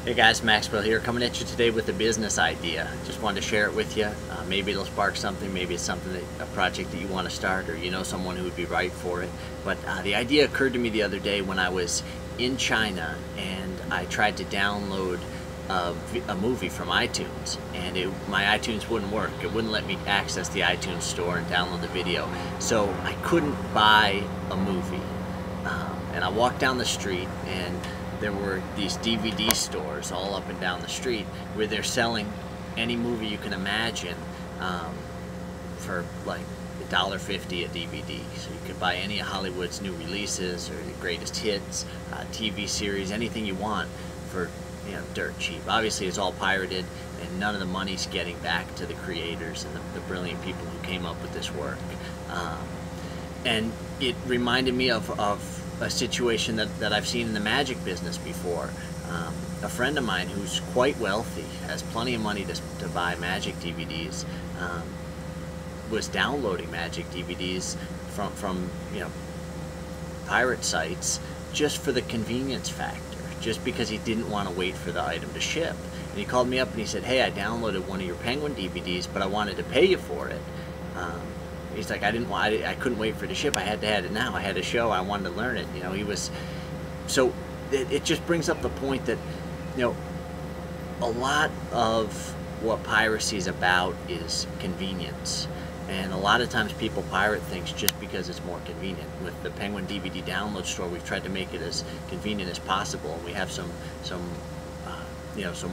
Hey guys, Maxwell here, coming at you today with a business idea. Just wanted to share it with you. Maybe it'll spark something, maybe it's something a project that you want to start, or you know someone who would be right for it. But the idea occurred to me the other day when I was in China and I tried to download a movie from iTunes, and my iTunes wouldn't work. It wouldn't let me access the iTunes store and download the video. So I couldn't buy a movie. And I walked down the street and there were these DVD stores all up and down the street where they're selling any movie you can imagine for like $1.50 a DVD. So you could buy any of Hollywood's new releases or the greatest hits, TV series, anything you want for dirt cheap. Obviously it's all pirated and none of the money's getting back to the creators and the brilliant people who came up with this work. And it reminded me of a situation that I've seen in the magic business before. A friend of mine who's quite wealthy, has plenty of money to buy magic DVDs, was downloading magic DVDs from pirate sites just for the convenience factor, just because he didn't want to wait for the item to ship. And he called me up and he said, "Hey, I downloaded one of your Penguin DVDs, but I wanted to pay you for it." He's like, I couldn't wait for it to ship. I had to have it now. I had a show. I wanted to learn it. He was, so it just brings up the point that, a lot of what piracy is about is convenience. And a lot of times people pirate things just because it's more convenient. With the Penguin DVD download store, we've tried to make it as convenient as possible. And we have some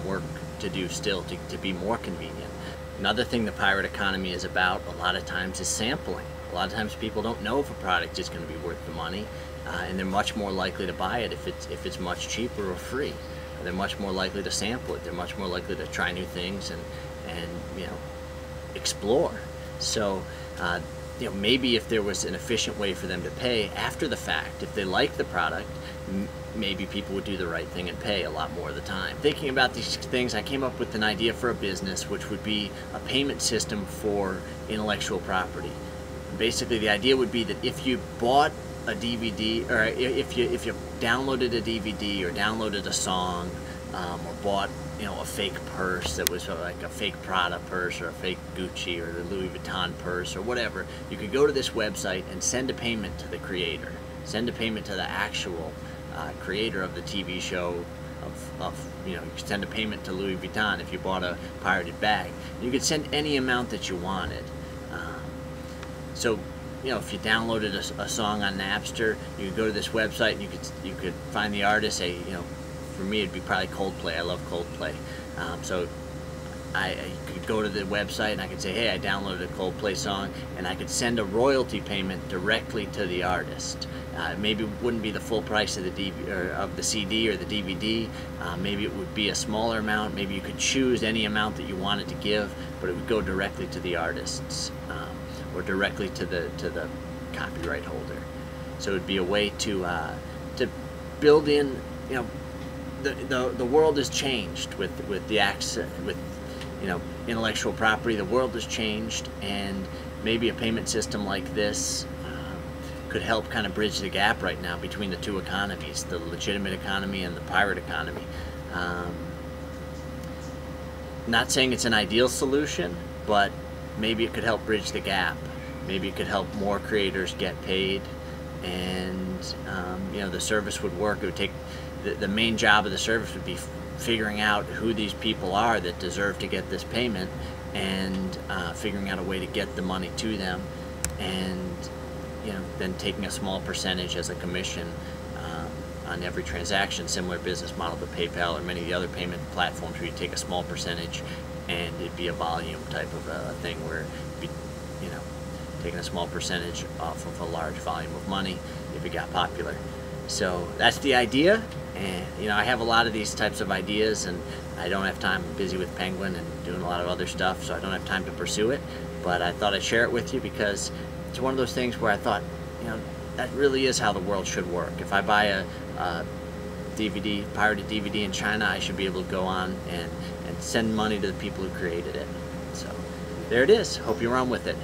work to do still to be more convenient. Another thing the pirate economy is about a lot of times is sampling. A lot of times people don't know if a product is going to be worth the money, and they're much more likely to buy it if it's much cheaper or free. They're much more likely to sample it. They're much more likely to try new things and explore. So maybe if there was an efficient way for them to pay after the fact, if they like the product, maybe people would do the right thing and pay a lot more of the time. Thinking about these things, I came up with an idea for a business which would be a payment system for intellectual property. Basically, the idea would be that if you bought a DVD, or if you downloaded a DVD or downloaded a song, or bought a fake purse that was like a fake Prada purse or a fake Gucci or the Louis Vuitton purse or whatever, you could go to this website and send a payment to the creator, send a payment to the actual creator of the TV show. You could send a payment to Louis Vuitton if you bought a pirated bag. You could send any amount that you wanted. So if you downloaded a song on Napster, you could go to this website and you could find the artist. Say, for me it'd be probably Coldplay. I love Coldplay. So I could go to the website and I could say, hey, I downloaded a Coldplay song, and I could send a royalty payment directly to the artist. Maybe it wouldn't be the full price of the CD or the DVD. Maybe it would be a smaller amount. Maybe you could choose any amount that you wanted to give, but it would go directly to the artists, or directly to the copyright holder. So it would be a way to build in, the world has changed with the access, with intellectual property. The world has changed, and maybe a payment system like this could help kind of bridge the gap right now between the two economies, the legitimate economy and the pirate economy. Not saying it's an ideal solution, but maybe it could help bridge the gap. Maybe it could help more creators get paid, and the service would work. It would take the main job of the service would be figuring out who these people are that deserve to get this payment, and figuring out a way to get the money to them, and then taking a small percentage as a commission on every transaction. Similar business model to PayPal or many of the other payment platforms, where you take a small percentage and it'd be a volume type of a thing where it'd be, taking a small percentage off of a large volume of money if it got popular. So that's the idea, and I have a lot of these types of ideas, and I don't have time. I'm busy with Penguin and doing a lot of other stuff, so I don't have time to pursue it. But I thought I'd share it with you because it's one of those things where I thought, that really is how the world should work. If I buy a pirated DVD in China, I should be able to go on and send money to the people who created it. So there it is. Hope you run with it.